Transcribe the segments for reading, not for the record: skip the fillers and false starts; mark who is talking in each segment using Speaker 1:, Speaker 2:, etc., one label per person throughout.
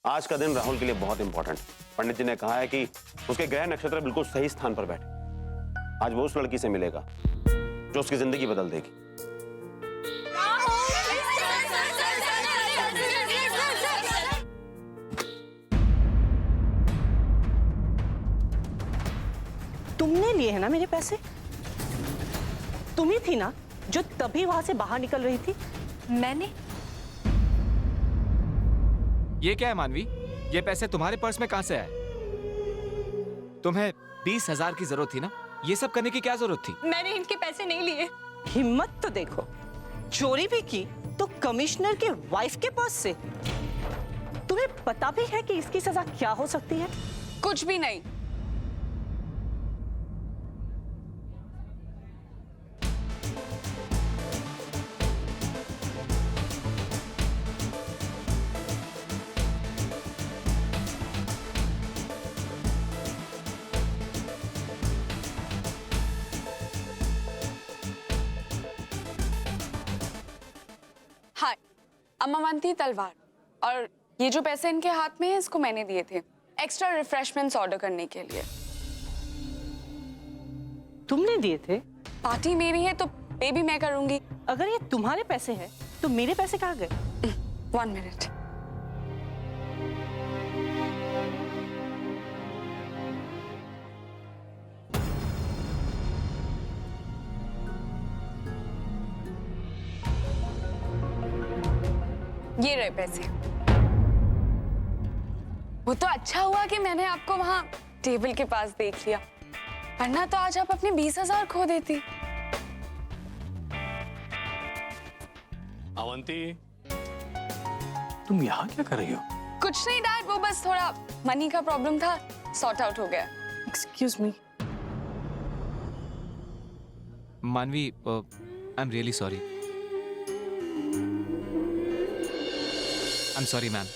Speaker 1: आज का दिन राहुल के लिए बहुत इंपॉर्टेंट। पंडित जी ने कहा है कि उसके ग्रह नक्षत्र बिल्कुल सही स्थान पर बैठे। आज वो उस लड़की से मिलेगा जो उसकी जिंदगी बदल देगी।
Speaker 2: तुमने लिए हैं ना मेरे पैसे? तुम ही थी ना जो तभी वहां से बाहर निकल रही थी?
Speaker 3: मैंने?
Speaker 4: ये क्या है मानवी? ये पैसे तुम्हारे पर्स में कहां से आए? तुम्हें 20,000 की जरूरत थी ना? ये सब करने की क्या जरूरत थी?
Speaker 3: मैंने इनके पैसे नहीं लिए।
Speaker 2: हिम्मत तो देखो, चोरी भी की तो कमिश्नर के वाइफ के पर्स से। तुम्हें पता भी है कि इसकी सजा क्या हो सकती है?
Speaker 3: कुछ भी नहीं। हाय, अमावंती तलवार। और ये जो पैसे इनके हाथ में है इसको मैंने दिए थे एक्स्ट्रा रिफ्रेशमेंट्स ऑर्डर करने के लिए।
Speaker 2: तुमने दिए थे?
Speaker 3: पार्टी मेरी है तो पे भी मैं करूंगी।
Speaker 2: अगर ये तुम्हारे पैसे हैं तो मेरे पैसे कहाँ गए?
Speaker 3: 1 मिनट। ये रहे पैसे। वो तो अच्छा हुआ कि मैंने आपको वहां टेबल के पास देख लिया, वरना तो आज आप अपने 20,000 खो देती।
Speaker 5: अवंती, तुम यहाँ क्या कर रही हो?
Speaker 3: कुछ नहीं डैड, वो बस थोड़ा मनी का प्रॉब्लम था, सॉर्ट आउट हो गया।
Speaker 2: Excuse me.
Speaker 4: Manvi, I am really sorry. I am sorry ma'am.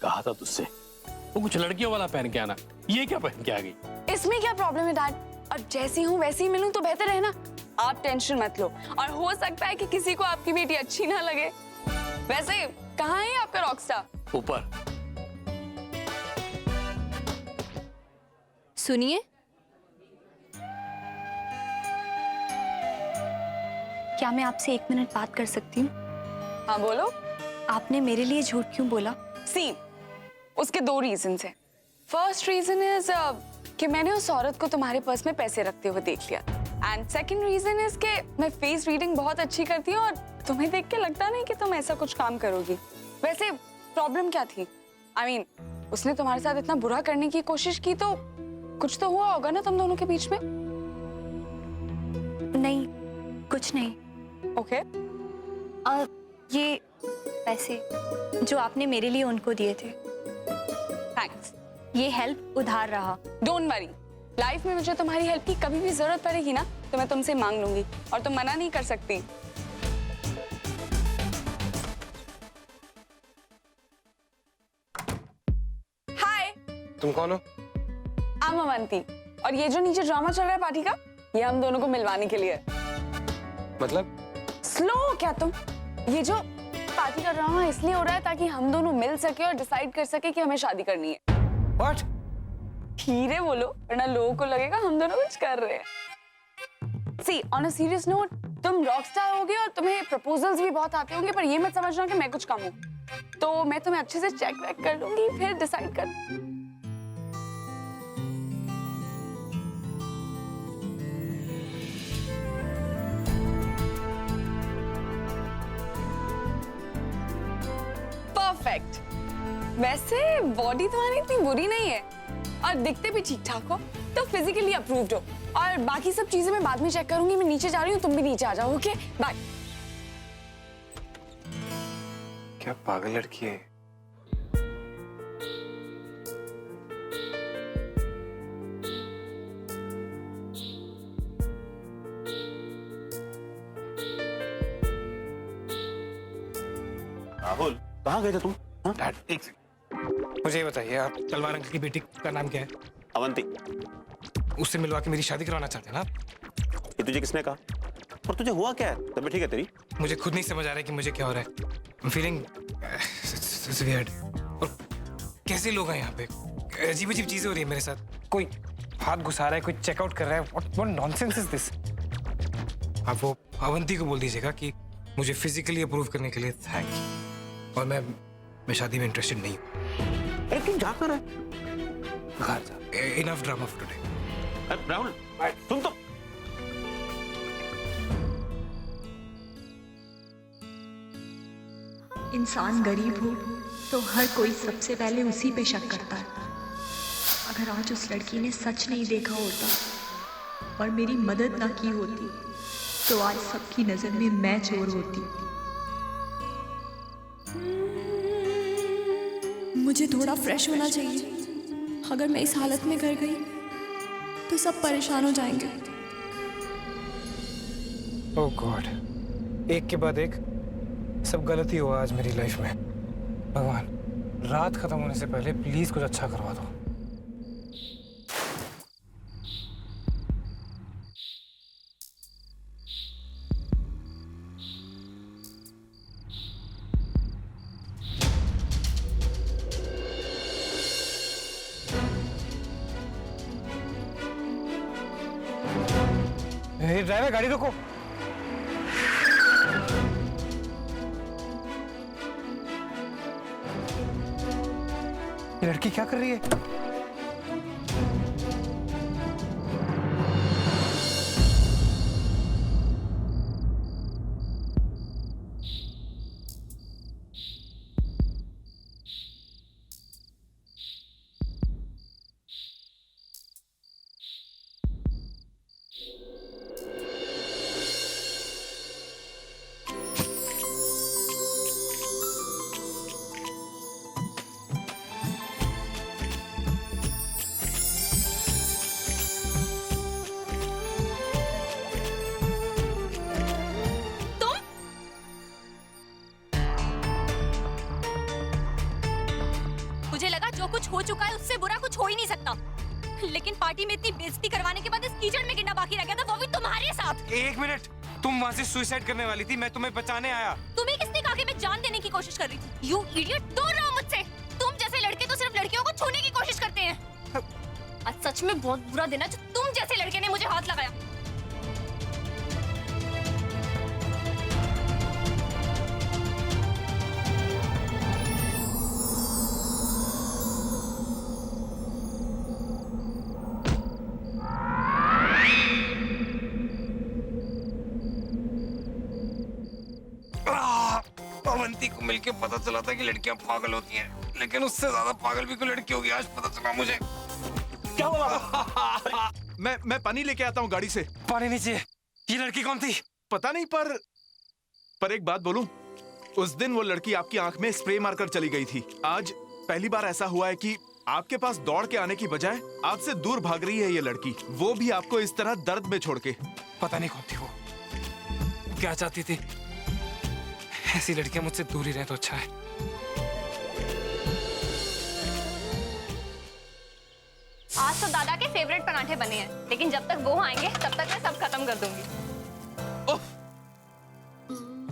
Speaker 5: कहा था तुझसे वो कुछ लड़कियों वाला पहन के आना, ये क्या पहन के आ गई?
Speaker 3: इसमें क्या प्रॉब्लम है डैड? और जैसी हूँ वैसी ही मिलूं तो बेहतर है ना। आप टेंशन मत लो, और हो सकता है कि किसी को आपकी बेटी अच्छी ना लगे। वैसे कहाँ है आपका रॉकस्टार?
Speaker 5: ऊपर।
Speaker 6: सुनिए, क्या मैं आपसे 1 मिनट बात कर सकती हूँ?
Speaker 3: हाँ बोलो।
Speaker 6: आपने मेरे लिए झूठ क्यों बोला?
Speaker 3: सी, उसके 2 रीजन है। फर्स्ट रीजन इज कि मैंने उस औरत को तुम्हारे पर्स में पैसे रखते हुए देख लिया। एंड सेकंड रीजन इज कि मैं फेस रीडिंग बहुत अच्छी करती हूँ और तुम्हें देख के लगता नहीं कि तुम ऐसा कुछ काम करोगी। वैसे प्रॉब्लम क्या थी? I mean, उसने तुम्हारे साथ इतना बुरा करने की कोशिश की तो कुछ तो हुआ होगा ना तुम दोनों के बीच में?
Speaker 6: नहीं, कुछ नहीं।
Speaker 3: ओके।
Speaker 6: ये पैसे जो आपने मेरे लिए उनको दिए थे,
Speaker 3: थैंक्स।
Speaker 6: ये हेल्प उधार रहा।
Speaker 3: डोंट वरी, लाइफ में मुझे तुम्हारी हेल्प की कभी भी जरूरत पड़ेगी ना तो मैं तुमसे मांग लूंगी, और तुम मना नहीं कर सकती। हाय,
Speaker 7: तुम कौन हो?
Speaker 3: I'm अवंती, और ये जो नीचे ड्रामा चल रहा है पार्टी का, ये हम दोनों को मिलवाने के लिए।
Speaker 7: मतलब?
Speaker 3: स्लो क्या तुम? ये जो पार्टी का ड्रामा इसलिए हो रहा है ताकि हम दोनों मिल सके और डिसाइड कर सके कि हमें शादी करनी है।
Speaker 7: What?
Speaker 3: धीरे बोलो वरना लोगों को लगेगा हम दोनों कुछ कर रहे हैं। See, on a serious note, तुम रॉकस्टार होगे और तुम्हें प्रपोजल्स भी बहुत आते होंगे, पर ये मत समझना कि मैं कुछ कम हूँ। तो मैं तुम्हें अच्छे से चेक वेक कर लूंगी, फिर डिसाइड कर। परफेक्ट। वैसे बॉडी तुम्हारी इतनी बुरी नहीं है और दिखते भी ठीक ठाक हो, तो फिजिकली अप्रूव्ड हो। और बाकी सब चीजें मैं बाद में चेक करूंगी। मैं नीचे जा रही हूँ, तुम भी नीचे आ जाओ। Okay, bye.
Speaker 7: क्या पागल लड़की है?
Speaker 1: राहुल, कहाँ गए थे तुम? हाँ?
Speaker 7: डैड, एक सेकंड। मुझे ये बताइए, आप तलवार अंकल की बेटी का नाम क्या है?
Speaker 1: अवंती।
Speaker 7: उससे मिलवा के मेरी शादी करवाना चाहते हैं ना आप?
Speaker 1: ये तुझे किसने कहा? और तुझे हुआ क्या है? तबीयत ठीक है तेरी?
Speaker 7: मुझे खुद नहीं समझ आ रहा है कि मुझे क्या हो रहा है। I'm feeling it's weird. और कैसे लोग हैं यहाँ पे? अजीब अजीब चीजें हो रही है मेरे साथ। कोई हाथ घुसा रहा है, कोई चेकआउट कर रहा है। What nonsense is this? आप वो अवंती को बोल दीजिएगा कि मुझे फिजिकली अप्रूव करने के लिए थैंक्स। और मैं शादी में इंटरेस्टेड नहीं हूँ।
Speaker 1: लेकिन जा कर है
Speaker 7: घर जा। Enough drama for today.
Speaker 1: Rahul सुन तो।
Speaker 8: इंसान गरीब हो तो हर कोई सबसे पहले उसी पे शक करता है। अगर आज उस लड़की ने सच नहीं देखा होता और मेरी मदद ना की होती तो आज सबकी नजर में मैं चोर होती। मुझे थोड़ा फ्रेश होना चाहिए। अगर मैं इस हालत में घर गई तो सब परेशान हो जाएंगे।
Speaker 7: ओह गॉड, एक के बाद एक सब गलती हुआ आज मेरी लाइफ में। भगवान, रात खत्म होने से पहले प्लीज कुछ अच्छा करवा दो। ड्राइवर, गाड़ी रोको। ये लड़की क्या कर रही है?
Speaker 6: मुझे लगा जो कुछ हो चुका है उससे बुरा कुछ हो ही नहीं सकता, लेकिन पार्टी में इतनी बेइज्जती करवाने के बाद इस कीचड़ में गिरना बाकी रह गया था, वो भी तुम्हारे साथ।
Speaker 7: एक मिनट, तुम वहां से सुसाइड करने वाली थी, मैं तुम्हें बचाने आया।
Speaker 6: तुम्हें किसने कहा कि मैं जान देने की कोशिश कर रही थी? यू इडियट, दूर रहो मुझसे। तुम जैसे लड़के तो सिर्फ लड़कियों को छूने की कोशिश करते हैं। आज सच में बहुत बुरा दिन है जो तुम जैसे लड़के ने मुझे हाथ लगाया।
Speaker 7: अवंती को मिलके पता चला था कि लड़कियां पागल होती हैं, लेकिन उससे ज्यादा पागल भी कोई लड़की होगी, आज पता चला मुझे।
Speaker 1: क्या हुआ?
Speaker 9: मैं पानी लेके आता हूँ गाड़ी से।
Speaker 7: पानी नहीं चाहिए। ये लड़की कौन थी?
Speaker 9: पता नहीं, पर एक बात बोलूं, उस दिन वो लड़की आपकी आंख में स्प्रे मारकर चली गई थी। आज पहली बार ऐसा हुआ है कि आपके पास दौड़ के आने की बजाय आपसे दूर भाग रही है ये लड़की, वो भी आपको इस तरह दर्द में छोड़ के।
Speaker 7: पता नहीं कौन थी वो, क्या चाहती थी। ऐसी लड़कियां मुझसे दूर ही रहे तो अच्छा है।
Speaker 6: आज तो दादा के फेवरेट पराठे बने हैं, लेकिन जब तक वो आएंगे तब तक मैं सब खत्म कर दूंगी।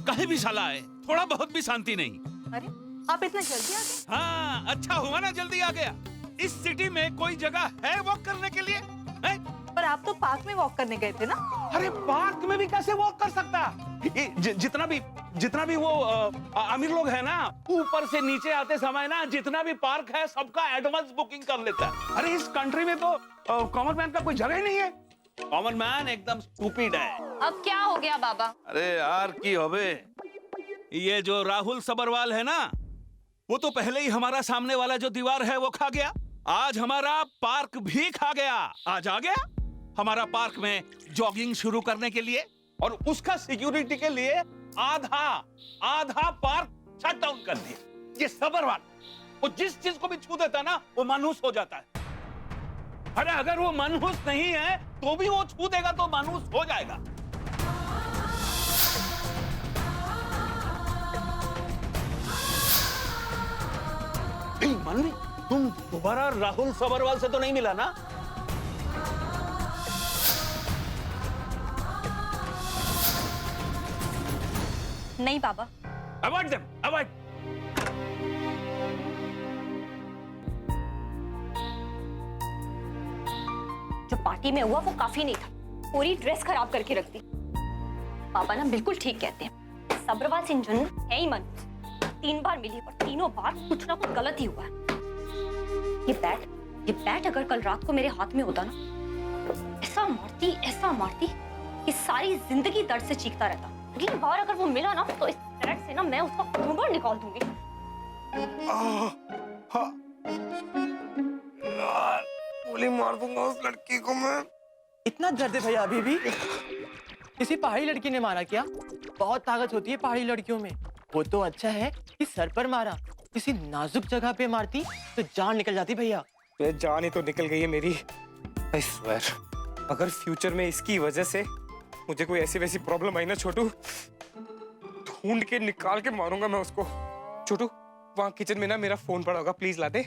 Speaker 10: कहीं भी साला है, थोड़ा बहुत भी शांति नहीं।
Speaker 2: अरे आप इतना जल्दी आ गए?
Speaker 10: हाँ, अच्छा हुआ ना जल्दी आ गया। इस सिटी में कोई जगह है वॉक करने के लिए? है?
Speaker 2: पर आप तो पार्क में वॉक करने गए थे ना?
Speaker 10: अरे पार्क में भी कैसे वॉक कर सकता? जितना भी वो अमीर लोग है ना, ऊपर से नीचे आते समय ना जितना भी पार्क है सबका एडवांस बुकिंग कर लेता है। अरे इस कंट्री में तो कॉमन मैन का कोई जगह ही नहीं है। कॉमन मैन एकदम स्टूपिड है।
Speaker 6: अब क्या हो गया बाबा?
Speaker 10: अरे यार की होबे, ये जो राहुल सबरवाल है ना, वो तो पहले ही हमारा सामने वाला जो दीवार है वो खा गया। आज हमारा पार्क भी खा गया। आज आ गया हमारा पार्क में जॉगिंग शुरू करने के लिए, और उसका सिक्योरिटी के लिए आधा पार्क शट डाउन कर दिया। ये सबरवाल, वो जिस चीज को भी छू देता ना वो मानूस हो जाता है। अरे अगर वो मानूस नहीं है तो भी वो छू देगा तो मानूस हो जाएगा। मानवी, तुम दोबारा राहुल सबरवाल से तो नहीं मिला ना?
Speaker 6: नहीं बाबा।
Speaker 10: Avoid them, avoid.
Speaker 6: जो पार्टी में हुआ वो काफी नहीं था, पूरी ड्रेस खराब करके रख दी। पापा ना बिल्कुल ठीक कहते हैं, सब्रवाल सिंह जुनून है ही मन। 3 बार मिली और तीनों बार कुछ ना कुछ गलत ही हुआ है। ये बैट अगर कल रात को मेरे हाथ में होता ना, तो ऐसा मारती कि सारी जिंदगी दर्द से चीखता रहता। अगली बार अगर वो मिला ना तो इस बैट से ना मैं उसका खून निकाल दूंगी।
Speaker 7: गोली मार दूंगा उस लड़की को मैं।
Speaker 11: इतना दर्द है भैया अभी भी? किसी पहाड़ी लड़की ने मारा क्या? बहुत ताकत होती है पहाड़ी लड़कियों में। वो तो अच्छा है कि सर पर मारा, किसी नाजुक जगह पे मारती तो जान निकल जाती भैया।
Speaker 7: ये जान ही तो निकल गई है मेरी। I swear, अगर फ्यूचर में इसकी वजह से मुझे कोई ऐसी वैसी प्रॉब्लम आई ना छोटू, ढूंढ के निकाल के मारूंगा मैं उसको। छोटू, वहां किचन में ना मेरा फोन पड़ा होगा, प्लीज ला दे।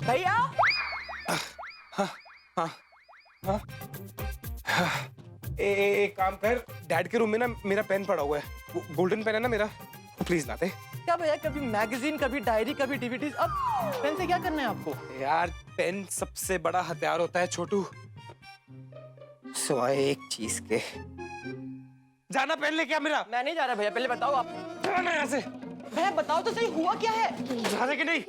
Speaker 11: भैया
Speaker 7: हाँ हाँ हाँ। एक काम कर, डैड के रूम में ना मेरा पेन पड़ा हुआ है, गोल्डन पेन है ना मेरा, प्लीज ला दे।
Speaker 11: क्या भैया, कभी मैगजीन, कभी डायरी, कभी डीवीडीज, अब पेन से क्या करना है आपको?
Speaker 7: यार पेन सबसे बड़ा हथियार होता है छोटू, सिवाय एक चीज के। जाना पेन लेके आ मेरा।
Speaker 11: मैं नहीं जा रहा भैया, पहले बताओ आप।
Speaker 7: जाना यहाँ से।
Speaker 11: भैया बताओ तो सही, हुआ क्या है?
Speaker 7: जाने के नहीं।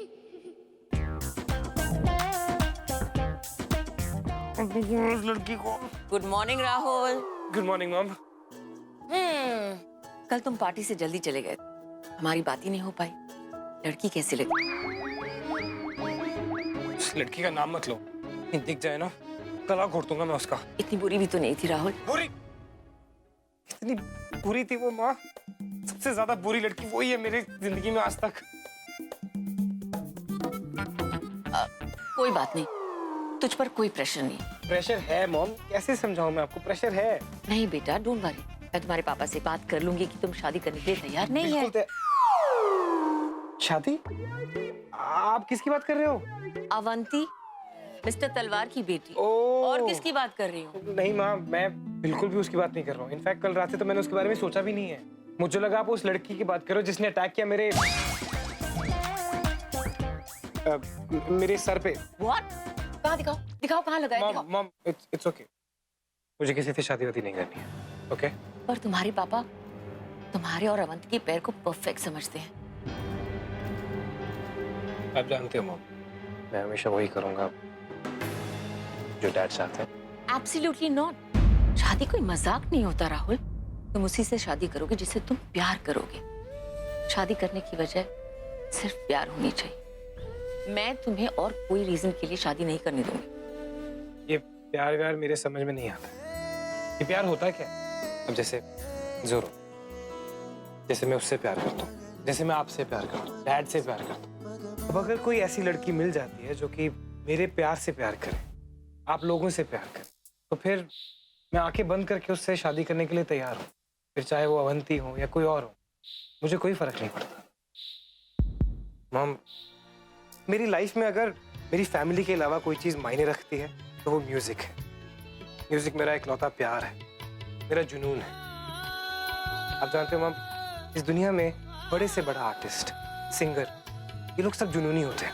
Speaker 7: लड़की को।
Speaker 2: Good morning Rahul.
Speaker 7: Good morning mom.
Speaker 2: कल तुम पार्टी से जल्दी चले गए, हमारी बात ही नहीं हो पाई। लड़की कैसी लगी?
Speaker 7: उस लड़की का नाम मत लो, दिख जाए ना गला घोट दूंगा मैं उसका।
Speaker 2: इतनी बुरी भी तो नहीं थी राहुल।
Speaker 7: बुरी? इतनी बुरी थी वो माँ? सबसे ज्यादा बुरी लड़की वही है मेरी जिंदगी में आज तक।
Speaker 2: कोई बात नहीं, तुझ पर कोई प्रेशर नहीं।
Speaker 7: प्रेशर है मॉम, कैसे समझाऊं मैं आपको? प्रेशर है।
Speaker 2: नहीं बेटा, डोंट वरी, मैं तुम्हारे पापा से बात कर लूंगी कि तुम शादी करने के लिए तैयार नहीं है।
Speaker 7: शादी? आप किसकी बात कर रहे हो?
Speaker 2: अवंती, मिस्टर तलवार की बेटी। और किसकी बात कर रही हूँ?
Speaker 7: नहीं माँ, मैं बिल्कुल भी उसकी बात नहीं कर रहा हूँ। इनफैक्ट कल रात से तो मैंने उसके बारे में सोचा भी नहीं है। मुझे लगा आप उस लड़की की बात करो जिसने अटैक किया मेरे सर पे।
Speaker 2: What? कहाँ दिखाओ, दिखाओ कहाँ लगा है?
Speaker 7: Mom, it's okay. मुझे किसी से शादी वादी नहीं करनी है, ओके?
Speaker 2: पर तुम्हारे पापा तुम्हारे और अवंती के पैर को परफेक्ट समझते हैं।
Speaker 7: आप जानते हो मॉम, मैं हमेशा वही करूंगा जो डैड चाहते हैं।
Speaker 2: Absolutely not. शादी कोई मजाक नहीं होता राहुल। तुम उसी से शादी करोगे जिससे तुम प्यार करोगे। शादी करने की वजह सिर्फ प्यार होनी चाहिए। मैं तुम्हें और कोई रीजन के लिए शादी नहीं करने दूंगी।
Speaker 7: ये प्यार व्यार मेरे समझ में नहीं आता। ये प्यार होता क्या? अब जैसे जोरो, जैसे मैं उससे प्यार करता हूँ, जैसे मैं आपसे प्यार करता हूँ, डैड से प्यार करता हूँ। अब अगर कोई ऐसी लड़की मिल जाती है जो कि मेरे प्यार से प्यार करे, आप लोगों से प्यार करे, तो फिर मैं आंखें बंद करके उससे शादी करने के लिए तैयार हूँ। फिर चाहे वो अवंती हो या कोई और हो, मुझे कोई फर्क नहीं पड़ता। मॉम, मेरी लाइफ में अगर मेरी फैमिली के अलावा कोई चीज मायने रखती है तो वो म्यूजिक है। म्यूजिक मेरा इकलौता प्यार है, मेरा जुनून है। आप जानते हो मॉम, इस दुनिया में बड़े से बड़ा आर्टिस्ट, सिंगर, ये लोग सब जुनूनी होते हैं।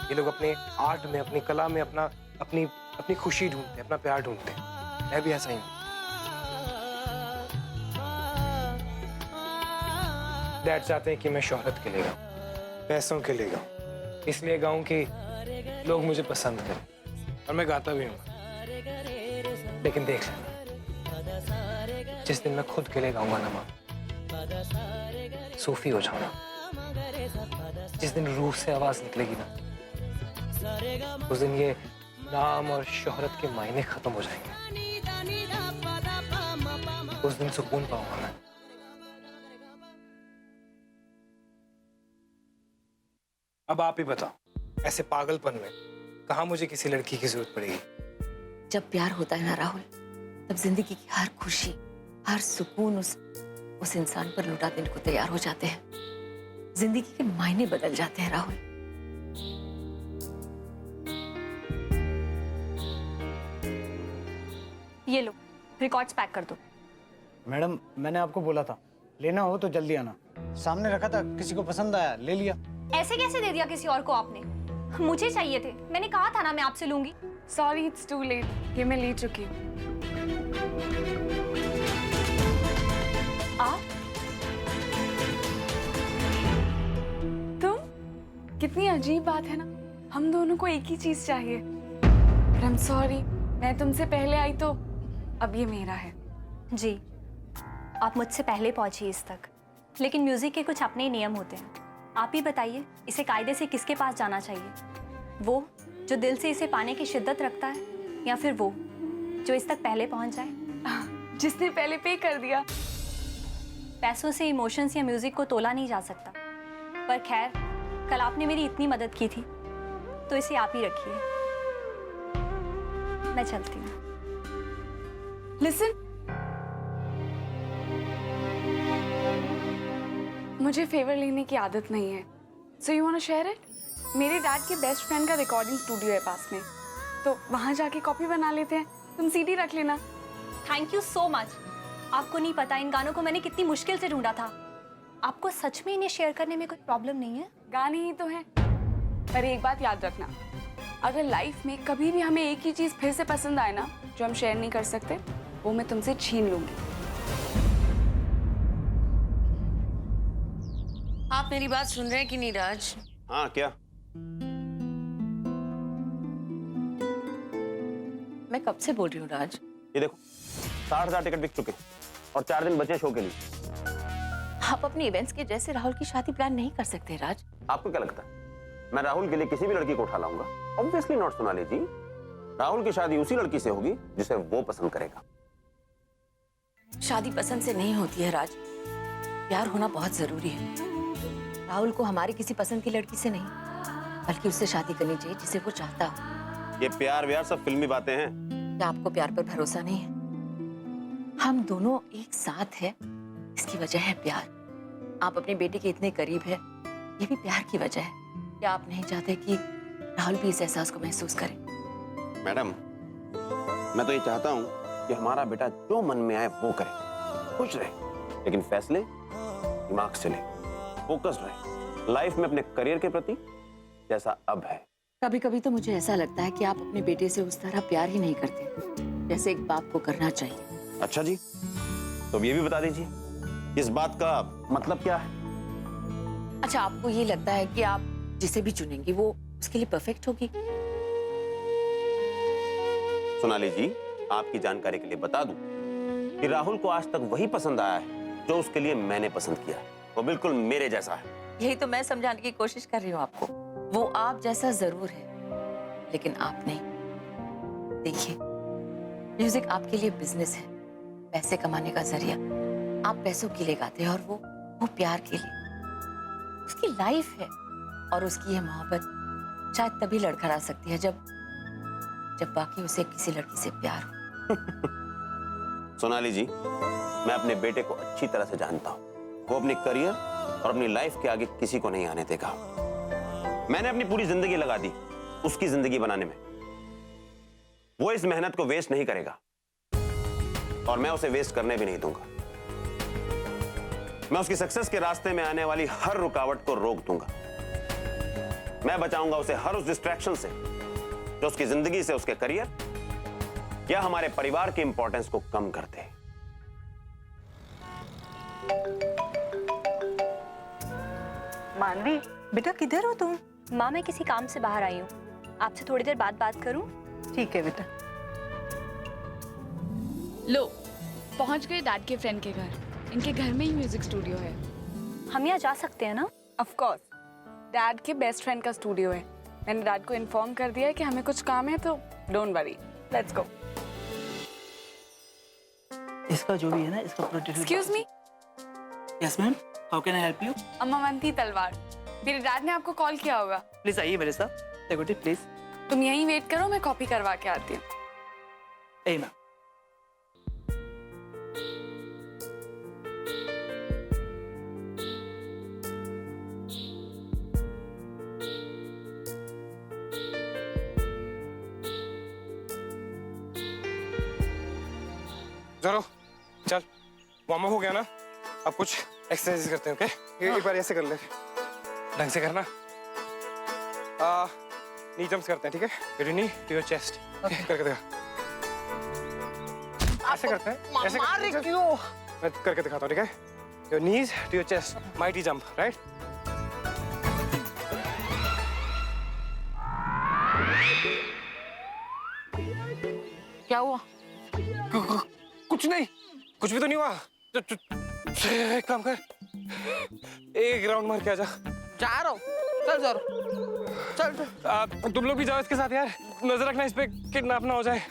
Speaker 7: ये लोग अपने आर्ट में, अपनी कला में अपनी खुशी ढूंढते हैं, अपना प्यार ढूंढते हैं। मैं भी ऐसा ही हूँ। डैड चाहते हैं कि मैं शोहरत के लिए गाऊं, पैसों के लिए गाऊं, इसलिए गाऊं कि लोग मुझे पसंद करें, और मैं गाता भी हूँ। लेकिन देख लेना, जिस दिन मैं खुद के लिए गाऊंगा ना माँ, सूफी हो जाऊंगा। जिस दिन रूह से आवाज निकलेगी ना, उस दिन ये नाम और शोहरत के मायने खत्म हो जाएंगे। उस दिन सुकून पाऊंगा मैं। अब आप ही बताओ, ऐसे पागलपन में कहाँ मुझे किसी लड़की की जरूरत पड़ेगी?
Speaker 2: जब प्यार होता है ना राहुल, तब जिंदगी की हर खुशी, हर सुकून उस इंसान पर लुटा देने को तैयार हो जाते हैं। जिंदगी के मायने बदल जाते हैं राहुल।
Speaker 6: ये लो, रिकॉर्ड्स पैक कर दो।
Speaker 11: मैडम, मैंने आपको बोला था लेना हो तो जल्दी आना। सामने रखा था, किसी को पसंद आया ले लिया।
Speaker 6: ऐसे कैसे दे दिया किसी और को आपने? मुझे चाहिए थे, मैंने कहा था ना मैं आपसे लूंगी।
Speaker 3: सॉरी इट्स टू लेट, ये मैं ले चुकी हूँ।
Speaker 6: आप
Speaker 3: तुम, कितनी अजीब बात है ना, हम दोनों को एक ही चीज चाहिए। आई एम सॉरी, मैं तुमसे पहले आई तो अब ये मेरा है।
Speaker 6: जी, आप मुझसे पहले पहुंची इस तक, लेकिन म्यूजिक के कुछ अपने ही नियम होते हैं। आप ही बताइए, इसे कायदे से किसके पास जाना चाहिए? वो जो दिल से इसे पाने की शिद्दत रखता है, या फिर वो जो इस तक पहले पहुंच जाए?
Speaker 3: जिसने पहले पे कर दिया।
Speaker 6: पैसों से इमोशंस या म्यूजिक को तोला नहीं जा सकता। पर खैर, कल आपने मेरी इतनी मदद की थी, तो इसे आप ही रखिए। मैं चलती हूँ।
Speaker 3: लिसन, मुझे फेवर लेने की आदत नहीं है। So you want to share it? मेरे डैड के बेस्ट फ्रेंड का रिकॉर्डिंग स्टूडियो है पास में, तो वहां जाके कॉपी बना लेते हैं। तुम सीडी रख लेना।
Speaker 6: Thank you so much. आपको नहीं पता इन गानों को मैंने कितनी मुश्किल से ढूंढा था। आपको सच में इन्हें शेयर करने में कोई प्रॉब्लम नहीं है?
Speaker 3: गाने ही तो हैं। पर एक बात याद रखना, अगर लाइफ में कभी भी हमें एक ही चीज फिर से पसंद आए ना, जो हम शेयर नहीं कर सकते, वो मैं तुमसे छीन लूंगी।
Speaker 12: आप मेरी बात सुन रहे हैं कि नहीं राज?
Speaker 1: हाँ, क्या?
Speaker 2: मैं कब से बोल रही हूँ राज।
Speaker 1: ये देखो, 60,000 टिकट बिक चुके हैं और 4 दिन बचे शो के लिए।
Speaker 2: आप अपने इवेंट्स के जैसे राहुल की शादी प्लान नहीं कर सकते राज।
Speaker 1: आपको क्या लगता है मैं राहुल के लिए किसी भी लड़की को उठा लाऊंगा? ऑब्वियसली नॉट सोनाली जी। राहुल की शादी उसी लड़की से होगी जिसे वो पसंद करेगा।
Speaker 2: शादी पसंद से नहीं होती है राज, प्यार होना बहुत जरूरी है। राहुल को हमारी किसी पसंद की लड़की से नहीं, बल्कि उससे शादी करनी चाहिए जिसे वो चाहता हो।
Speaker 1: ये प्यार व्यार सब फिल्मी बातें हैं।
Speaker 2: क्या आपको प्यार पर भरोसा नहीं है? हम दोनों एक साथ हैं, इसकी वजह है प्यार। आप अपने बेटे के इतने करीब है, ये भी प्यार की वजह है। क्या आप नहीं चाहते कि राहुल भी इस एहसास को महसूस करे?
Speaker 1: मैडम, मैं तो ये चाहता हूँ कि हमारा बेटा जो मन में आए वो करे, खुश रहे, लेकिन फैसले दिमाग से ले, फोकस्ड रहे लाइफ में अपने करियर के प्रति जैसा अब है।
Speaker 2: कभी कभी तो मुझे ऐसा लगता है कि आप अपने बेटे से उस तरह प्यार ही नहीं करते जैसे एक बाप को करना चाहिए।
Speaker 1: अच्छा जी, तो अब ये भी बता दीजिए इस बात का मतलब क्या है?
Speaker 2: अच्छा, आपको ये लगता है कि आप जिसे भी चुनेंगी वो उसके लिए परफेक्ट होगी?
Speaker 1: सोनाली जी, आपकी जानकारी के लिए बता दूं कि राहुल को आज तक वही पसंद आया है जो उसके लिए मैंने पसंद किया है। वो बिल्कुल मेरे जैसा है।
Speaker 2: यही तो मैं समझाने की कोशिश कर रही हूँ आपको। वो आप जैसा जरूर है, लेकिन आप नहीं। देखिए, म्यूजिक आपके लिए बिजनेस है, पैसे कमाने का जरिया। आप पैसों के लिए गाते हैं और वो प्यार के लिए। उसकी लाइफ है और उसकी ये मोहब्बत शायद तभी लड़खड़ा सकती है जब बाकी उसे किसी लड़की से प्यार हो।
Speaker 1: सोनाली जी, मैं अपने बेटे को अच्छी तरह से जानता हूँ। वो अपने करियर और अपनी लाइफ के आगे किसी को नहीं आने देगा। मैंने अपनी पूरी जिंदगी लगा दी उसकी जिंदगी बनाने में। वो इस मेहनत को वेस्ट नहीं करेगा और मैं उसे वेस्ट करने भी नहीं दूंगा। मैं उसकी सक्सेस के रास्ते में आने वाली हर रुकावट को रोक दूंगा। मैं बचाऊंगा उसे हर उस डिस्ट्रैक्शन से जो उसकी जिंदगी से उसके करियर या हमारे परिवार की इंपॉर्टेंस को कम करते हैं।
Speaker 8: मानवी, बेटा किधर हो तुम?
Speaker 6: माँ, मैं किसी काम से बाहर आई हूँ। आपसे थोड़ी देर बाद बात करूँ?
Speaker 8: ठीक है बेटा।
Speaker 3: लो, पहुंच गए डैड के फ्रेंड के घर। इनके घर में ही म्यूजिक स्टूडियो है।
Speaker 6: हम यहाँ जा सकते हैं ना?
Speaker 3: ऑफ कोर्स, डैड के बेस्ट फ्रेंड का स्टूडियो है। मैंने डैड को इन्फॉर्म कर दिया है कि हमें कुछ काम है, तो डोंट वरी, लेट्स गो।
Speaker 11: इसका जो भी है ना, इसका protection.
Speaker 3: Excuse me.
Speaker 11: Yes ma'am, how can I help you?
Speaker 3: Amwanti Talwar, मेरे डैड ने आपको कॉल किया होगा।
Speaker 11: प्लीज आइए मेरे साथ। Take please.
Speaker 3: तुम यहीं वेट करो, मैं कॉपी करवा के आती हूँ।
Speaker 11: ए मैम।
Speaker 7: चलो चल, वार्म अप हो गया ना, अब कुछ एक्सरसाइज करते हैं। ओके, एक बार ऐसे कर ले, ढंग से करना। नी जंप्स करते हैं, ठीक है? नी टू योर चेस्ट। करके दिखा। ऐसे करते हैं, ऐसे
Speaker 11: मार रही
Speaker 7: करते हैं।
Speaker 11: क्यों?
Speaker 7: मैं करके दिखाता हूँ, ठीक है? Your knees to your chest, mighty jump, right?
Speaker 2: क्या हुआ?
Speaker 7: कुछ नहीं, कुछ भी तो नहीं हुआ। एक काम कर, एक राउंड मार के आजा।
Speaker 11: जा रहा हूँ। चल जा रहा हूँ। चल।
Speaker 7: तुम लोग भी जाओ इसके साथ यार, नजर रखना इस पे किडनैप ना हो जाए।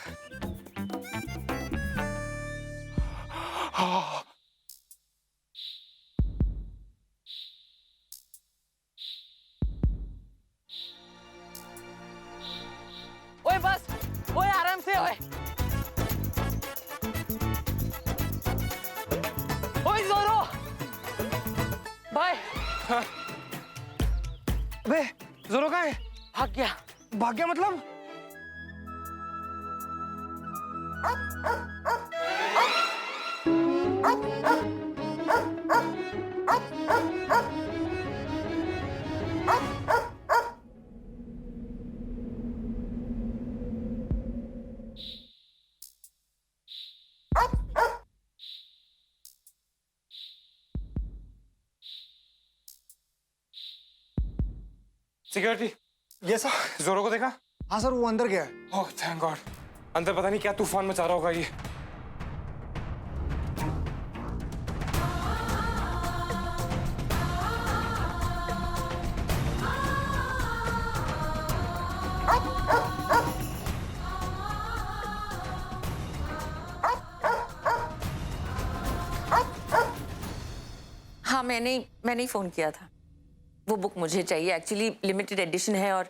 Speaker 11: ओए बस, ओए आराम से, ओए ओए जोरो भाई।
Speaker 7: अबे जोरो कहाँ है?
Speaker 11: भाग गया।
Speaker 7: भाग गया मतलब? सिक्योरिटी,
Speaker 13: ये सर।
Speaker 7: जोरो को देखा?
Speaker 13: हाँ सर, वो अंदर गया है।
Speaker 7: Oh thank God. अंदर पता नहीं क्या तूफान मचा रहा होगा ये।
Speaker 12: हाँ, मैंने ही फोन किया था। वो बुक मुझे चाहिए, एक्चुअली लिमिटेड एडिशन है। और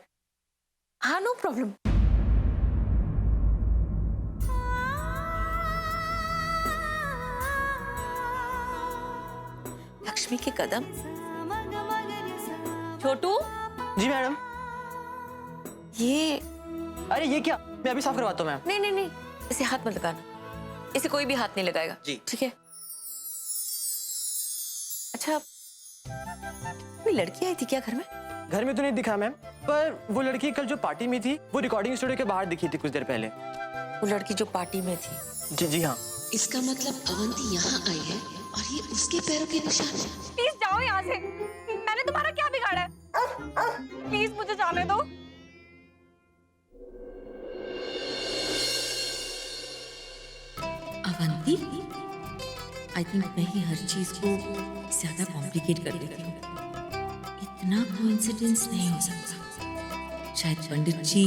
Speaker 12: हाँ, नो प्रॉब्लम। लक्ष्मी के कदम। छोटू।
Speaker 11: जी मैडम।
Speaker 12: ये
Speaker 11: अरे ये क्या? मैं अभी साफ करवाता हूँ मैम।
Speaker 12: नहीं नहीं नहीं, इसे हाथ मत लगाना। इसे कोई भी हाथ नहीं लगाएगा
Speaker 11: जी।
Speaker 12: ठीक है? अच्छा, कोई लड़की आई थी क्या घर में?
Speaker 11: घर में तो नहीं दिखा मैम, पर वो लड़की कल जो पार्टी में थी वो रिकॉर्डिंग स्टूडियो के बाहर दिखी थी कुछ देर पहले।
Speaker 12: वो लड़की जो पार्टी में थी?
Speaker 11: जी हाँ।
Speaker 14: इसका मतलब अवंती यहाँ आई है और ये उसके पैरों के निशान है।
Speaker 6: प्लीज जाओ यहाँ से। मैंने तुम्हारा क्या बिगाड़ा है? प्लीज मुझे जाने दो।
Speaker 14: अवंती, आई थिंक मैं ही हर चीज को ज्यादा कॉम्प्लिकेट कर देती हूँ। इतना कोइंसिडेंस नहीं हो सकता। शायद पंडित जी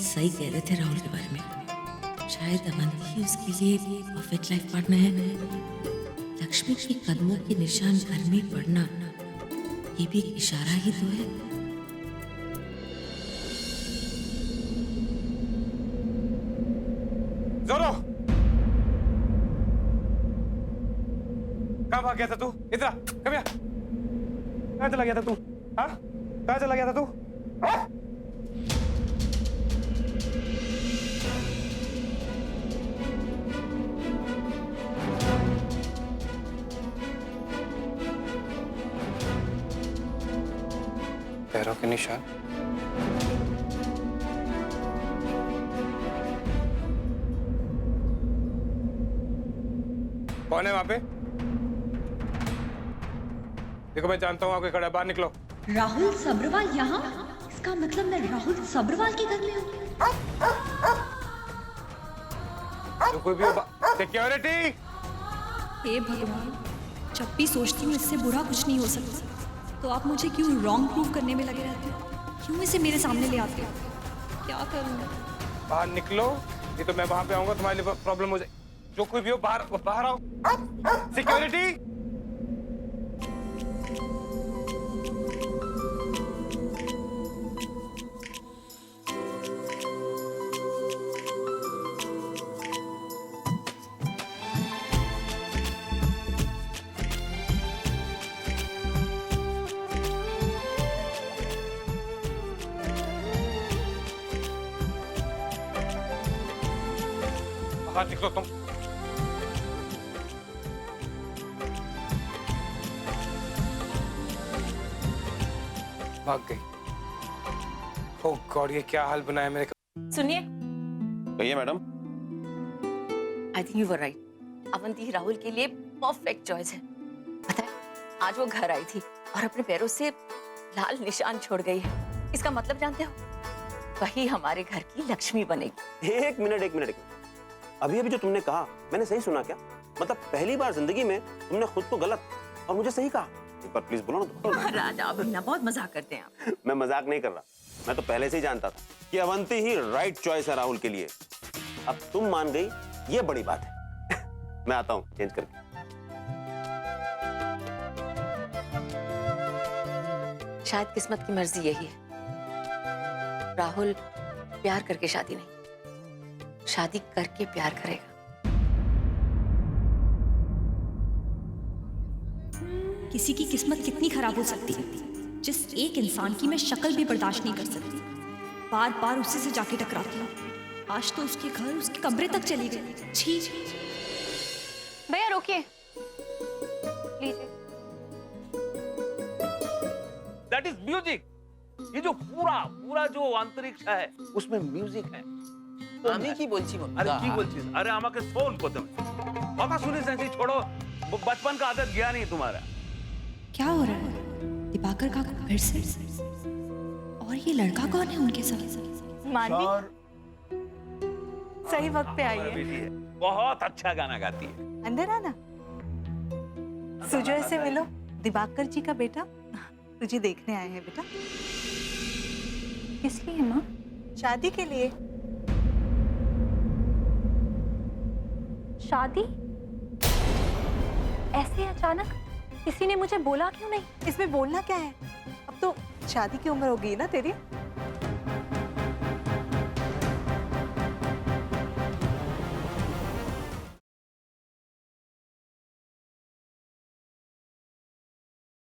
Speaker 14: सही कह रहे थे राहुल के बारे में। शायद अवंती ही उसके लिए परफेक्ट लाइफ पार्टनर है। लक्ष्मी के कदमों के निशान घर में पड़ना, ये भी एक इशारा ही तो है।
Speaker 7: जोरो, कहाँ भाग गया था तू? इधर आ, कम यहाँ। कहाँ चला गया था तू? हाँ, कहाँ चला गया था तू? हाँ? पैरों के निशान। कौन है वहां पे? देखो मैं जानता हूँ आपके खड़ा, बाहर निकलो।
Speaker 8: राहुल सब्रवाल यहाँ? इसका मतलब मैं राहुल सब्रवाल के घर में हूँ।
Speaker 7: जो कोई भी हो, सिक्योरिटी।
Speaker 8: हे भगवान, जब भी सोचती हूँ इससे बुरा कुछ नहीं हो सकता, तो आप मुझे क्यों रॉन्ग प्रूव करने में लगे रहते हो? क्यों इसे मेरे सामने ले आते हो? क्या करूँ?
Speaker 7: बाहर निकलो, नहीं तो मैं वहां पे आऊंगा, तुम्हारे लिए प्रॉब्लम हो जाए। जो कोई भी हो, बाहर बाहर आओ। सिक्योरिटी। बाहर निकलो तुम। भाग गई। ओह गॉड, ये क्या हाल बनाया मेरे।
Speaker 2: सुनिए,
Speaker 1: कहिए madam.
Speaker 2: I think you were right. Avanti Rahul के लिए परफेक्ट चॉइस है। पता है, आज वो घर आई थी और अपने पैरों से लाल निशान छोड़ गई है। इसका मतलब जानते हो? वही हमारे घर की लक्ष्मी बनेगी।
Speaker 1: एक मिनट। अभी अभी जो तुमने कहा, मैंने सही सुना क्या? मतलब पहली बार जिंदगी में तुमने खुद को गलत और मुझे सही कहा। एक बार प्लीज बोलो ना।
Speaker 2: राजा अभी ना बहुत मजाक करते हैं आप।
Speaker 1: मैं मजाक नहीं कर रहा, मैं तो पहले से ही जानता था कि अवंती ही राइट चॉइस है राहुल के लिए। अब तुम मान गई, ये बड़ी बात है। मैं आता हूँ चेंज करके।
Speaker 2: शायद किस्मत की मर्जी यही है। राहुल प्यार करके शादी नहीं, शादी करके प्यार करेगा।
Speaker 8: किसी की किस्मत कितनी खराब हो सकती है, जिस एक इंसान की मैं शक्ल भी बर्दाश्त नहीं कर सकती, बार बार उसी से जाके टकराती हूँ। आज तो उसके घर, उसके कमरे तक चली गई। छी।
Speaker 3: भैया रोकिए, लीजिए।
Speaker 10: That is music. ये जो पूरा जो अंतरिक्ष है उसमें म्यूजिक है।
Speaker 11: আমি কি বলছি বন্ধু?
Speaker 10: अरे की बोलছিস? अरे আমাকে फोन को तुम बाबा सुनी संसी छोड़ो, बचपन का आदत गया नहीं तुम्हारा।
Speaker 8: क्या हो रहा है? दिवाकर का फिर से? और ये लड़का कौन है उनके साथ?
Speaker 2: मानवी सही वक्त पे आई है।
Speaker 10: बेटी है, बहुत अच्छा गाना गाती है।
Speaker 2: अंदर आना। सुजय से मिलो, दिवाकर जी का बेटा तुझे देखने आए हैं बेटा। किस लिए माँ? शादी के लिए।
Speaker 6: शादी? ऐसे अचानक? किसी ने मुझे बोला क्यों नहीं?
Speaker 2: इसमें बोलना क्या है? अब तो शादी की उम्र हो गई ना तेरी।